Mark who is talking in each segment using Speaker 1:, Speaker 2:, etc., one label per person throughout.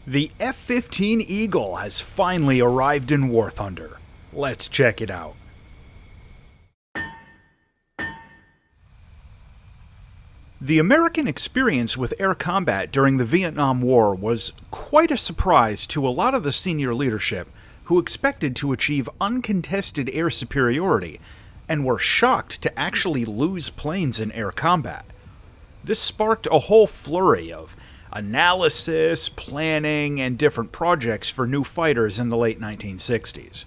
Speaker 1: The F-15 Eagle has finally arrived in War Thunder. Let's check it out. The American experience with air combat during the Vietnam War was quite a surprise to a lot of the senior leadership who expected to achieve uncontested air superiority and were shocked to actually lose planes in air combat. This sparked a whole flurry of analysis, planning, and different projects for new fighters in the late 1960s.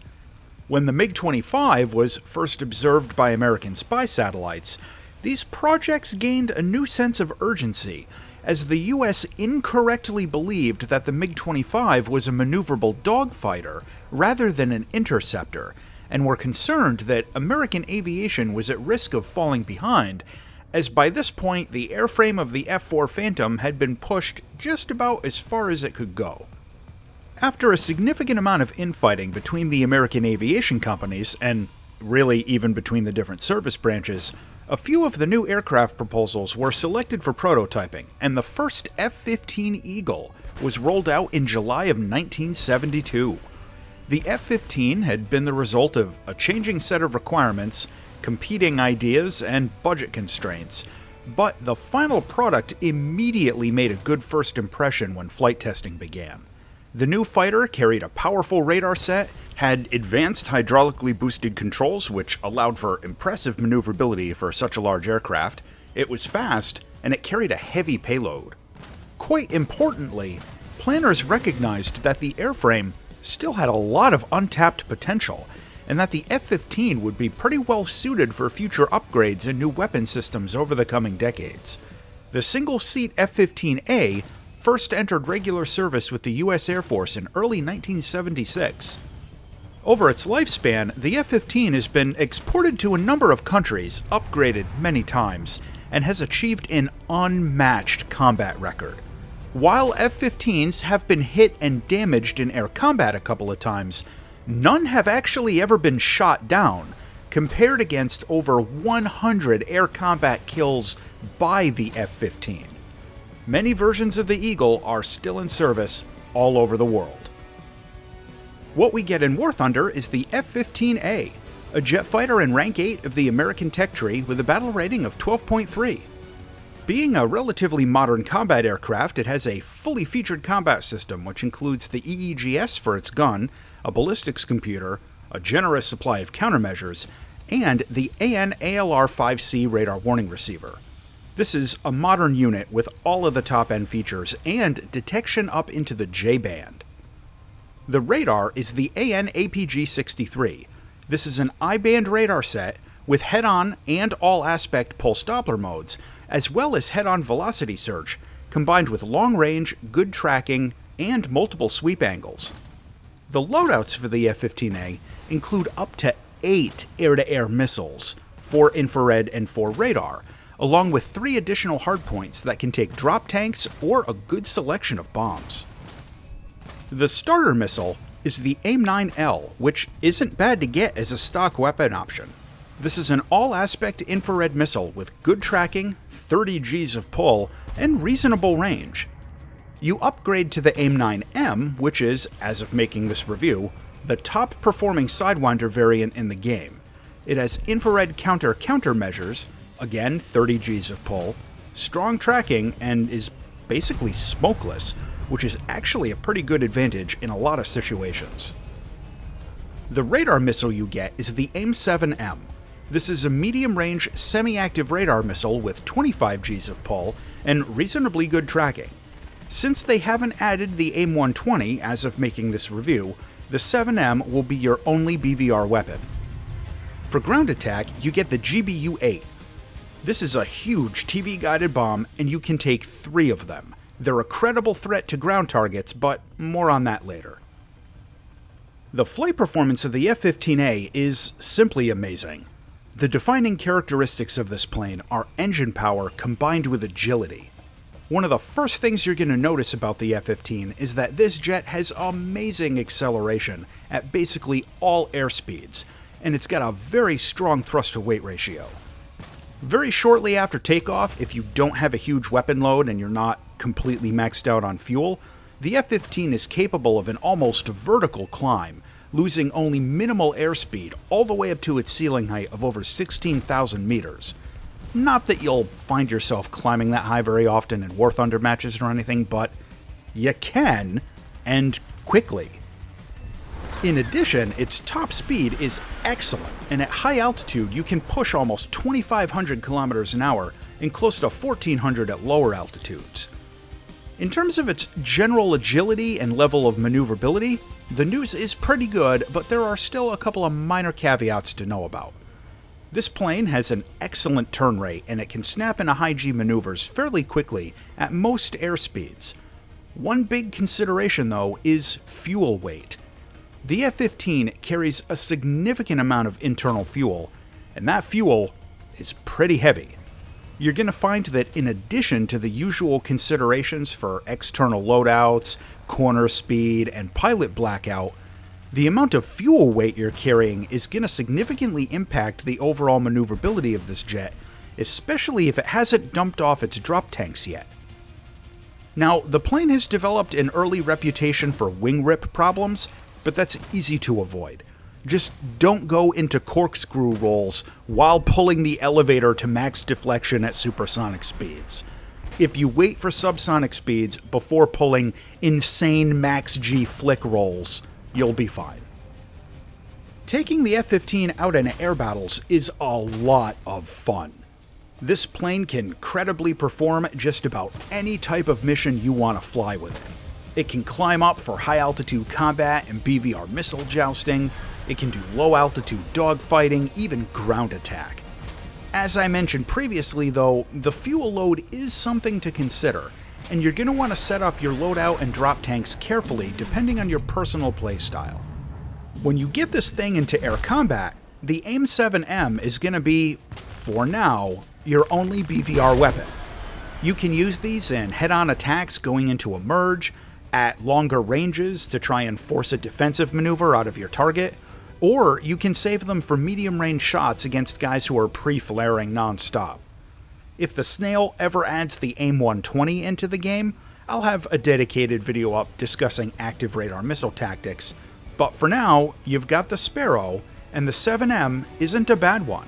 Speaker 1: When the MiG-25 was first observed by American spy satellites, these projects gained a new sense of urgency, as the US incorrectly believed that the MiG-25 was a maneuverable dogfighter rather than an interceptor, and were concerned that American aviation was at risk of falling behind, as by this point the airframe of the F-4 Phantom had been pushed just about as far as it could go. After a significant amount of infighting between the American aviation companies, and really even between the different service branches, a few of the new aircraft proposals were selected for prototyping, and the first F-15 Eagle was rolled out in July of 1972. The F-15 had been the result of a changing set of requirements, competing ideas, and budget constraints, but the final product immediately made a good first impression when flight testing began. The new fighter carried a powerful radar set, had advanced hydraulically boosted controls which allowed for impressive maneuverability for such a large aircraft, it was fast, and it carried a heavy payload. Quite importantly, planners recognized that the airframe still had a lot of untapped potential, and that the F-15 would be pretty well suited for future upgrades and new weapon systems over the coming decades. The single-seat F-15A first entered regular service with the U.S. Air Force in early 1976. Over its lifespan, the F-15 has been exported to a number of countries, upgraded many times, and has achieved an unmatched combat record. While F-15s have been hit and damaged in air combat a couple of times, none have actually ever been shot down, compared against over 100 air combat kills by the F-15. Many versions of the Eagle are still in service all over the world. What we get in War Thunder is the F-15A, a jet fighter in rank 8 of the American tech tree with a battle rating of 12.3. Being a relatively modern combat aircraft, it has a fully featured combat system which includes the EEGS for its gun, a ballistics computer, a generous supply of countermeasures, and the AN/ALR-5C radar warning receiver. This is a modern unit with all of the top-end features and detection up into the J-band. The radar is the AN/APG-63. This is an I-band radar set with head-on and all-aspect pulse Doppler modes, as well as head-on velocity search, combined with long-range, good tracking, and multiple sweep angles. The loadouts for the F-15A include up to 8 air-to-air missiles, 4 infrared and 4 radar, along with 3 additional hardpoints that can take drop tanks or a good selection of bombs. The starter missile is the AIM-9L, which isn't bad to get as a stock weapon option. This is an all-aspect infrared missile with good tracking, 30 Gs of pull, and reasonable range. You upgrade to the AIM-9M, which is, as of making this review, the top-performing Sidewinder variant in the game. It has infrared countermeasures, again 30 Gs of pull, strong tracking, and is basically smokeless, which is actually a pretty good advantage in a lot of situations. The radar missile you get is the AIM-7M. This is a medium-range, semi-active radar missile with 25 Gs of pull and reasonably good tracking. Since they haven't added the AIM-120 as of making this review, the 7M will be your only BVR weapon. For ground attack, you get the GBU-8. This is a huge TV-guided bomb, and you can take 3 of them. They're a credible threat to ground targets, but more on that later. The flight performance of the F-15A is simply amazing. The defining characteristics of this plane are engine power combined with agility. One of the first things you're going to notice about the F-15 is that this jet has amazing acceleration at basically all airspeeds, and it's got a very strong thrust-to-weight ratio. Very shortly after takeoff, if you don't have a huge weapon load and you're not completely maxed out on fuel, the F-15 is capable of an almost vertical climb, losing only minimal airspeed all the way up to its ceiling height of over 16,000 meters. Not that you'll find yourself climbing that high very often in War Thunder matches or anything, but you can, and quickly. In addition, its top speed is excellent, and at high altitude you can push almost 2,500 kilometers an hour and close to 1,400 at lower altitudes. In terms of its general agility and level of maneuverability, the news is pretty good, but there are still a couple of minor caveats to know about. This plane has an excellent turn rate, and it can snap into high-G maneuvers fairly quickly at most airspeeds. One big consideration, though, is fuel weight. The F-15 carries a significant amount of internal fuel, and that fuel is pretty heavy. You're going to find that in addition to the usual considerations for external loadouts, corner speed, and pilot blackout, the amount of fuel weight you're carrying is going to significantly impact the overall maneuverability of this jet, especially if it hasn't dumped off its drop tanks yet. Now, the plane has developed an early reputation for wing rip problems, but that's easy to avoid. Just don't go into corkscrew rolls while pulling the elevator to max deflection at supersonic speeds. If you wait for subsonic speeds before pulling insane max G flick rolls, you'll be fine. Taking the F-15 out in air battles is a lot of fun. This plane can credibly perform just about any type of mission you want to fly with it. It can climb up for high-altitude combat and BVR missile jousting. It can do low-altitude dogfighting, even ground attack. As I mentioned previously, though, the fuel load is something to consider, and you're going to want to set up your loadout and drop tanks carefully depending on your personal playstyle. When you get this thing into air combat, the AIM-7M is going to be, for now, your only BVR weapon. You can use these in head-on attacks going into a merge, at longer ranges to try and force a defensive maneuver out of your target, or you can save them for medium-range shots against guys who are pre-flaring non-stop. If the Snail ever adds the AIM-120 into the game, I'll have a dedicated video up discussing active radar missile tactics, but for now, you've got the Sparrow, and the 7M isn't a bad one.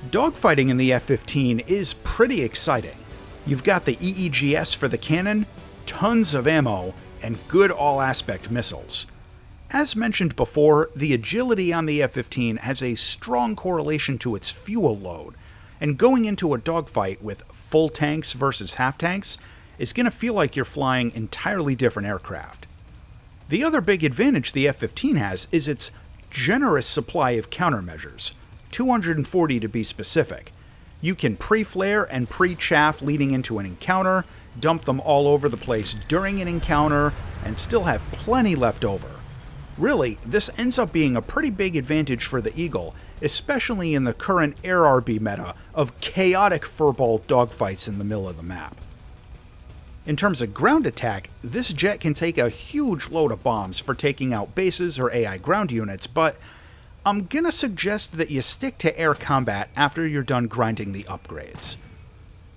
Speaker 1: Dogfighting in the F-15 is pretty exciting. You've got the EEGS for the cannon, tons of ammo, and good all-aspect missiles. As mentioned before, the agility on the F-15 has a strong correlation to its fuel load, and going into a dogfight with full tanks versus half tanks is going to feel like you're flying entirely different aircraft. The other big advantage the F-15 has is its generous supply of countermeasures, 240 to be specific. You can pre-flare and pre-chaff leading into an encounter, dump them all over the place during an encounter, and still have plenty left over. Really, this ends up being a pretty big advantage for the Eagle, especially in the current Air RB meta of chaotic furball dogfights in the middle of the map. In terms of ground attack, this jet can take a huge load of bombs for taking out bases or AI ground units, but I'm gonna suggest that you stick to air combat after you're done grinding the upgrades.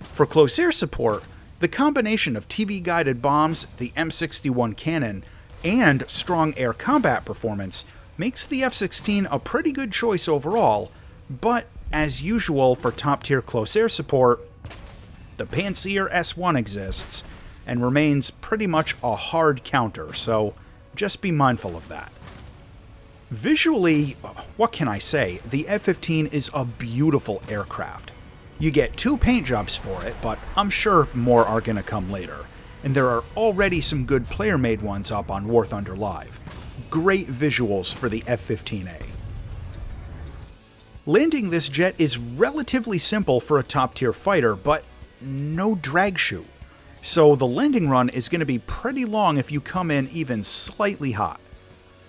Speaker 1: For close air support, the combination of TV-guided bombs, the M61 cannon, and strong air combat performance makes the F-16 a pretty good choice overall, but as usual for top-tier close air support, the Pantsir S1 exists and remains pretty much a hard counter, so just be mindful of that. Visually, what can I say? The F-15 is a beautiful aircraft. You get 2 paint jobs for it, but I'm sure more are going to come later, and there are already some good player-made ones up on War Thunder Live. Great visuals for the F-15A. Landing this jet is relatively simple for a top-tier fighter, but no drag chute. So the landing run is going to be pretty long if you come in even slightly hot.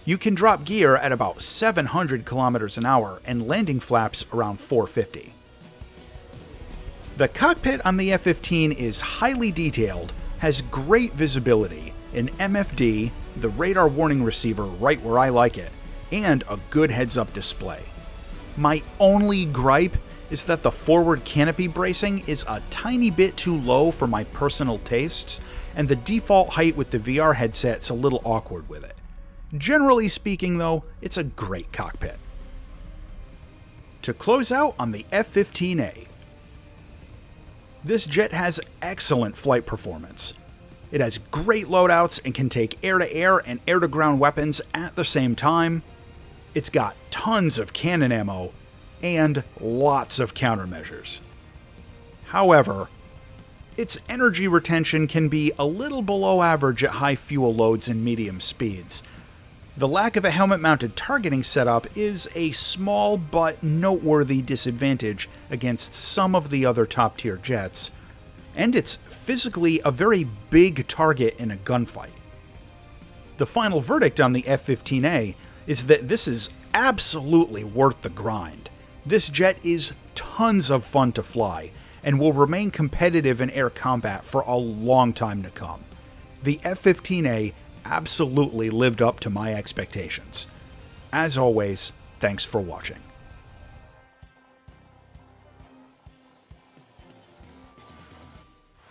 Speaker 1: You can drop gear at about 700 kilometers an hour and landing flaps around 450. The cockpit on the F-15 is highly detailed, has great visibility, an MFD, the radar warning receiver right where I like it, and a good heads-up display. My only gripe is that the forward canopy bracing is a tiny bit too low for my personal tastes, and the default height with the VR headset's a little awkward with it. Generally speaking, though, it's a great cockpit. To close out on the F-15A. This jet has excellent flight performance. It has great loadouts and can take air-to-air and air-to-ground weapons at the same time. It's got tons of cannon ammo and lots of countermeasures. However, its energy retention can be a little below average at high fuel loads and medium speeds. The lack of a helmet-mounted targeting setup is a small but noteworthy disadvantage against some of the other top-tier jets, and it's physically a very big target in a gunfight. The final verdict on the F-15A is that this is absolutely worth the grind. This jet is tons of fun to fly, and will remain competitive in air combat for a long time to come. The F-15A absolutely lived up to my expectations. As always, thanks for watching.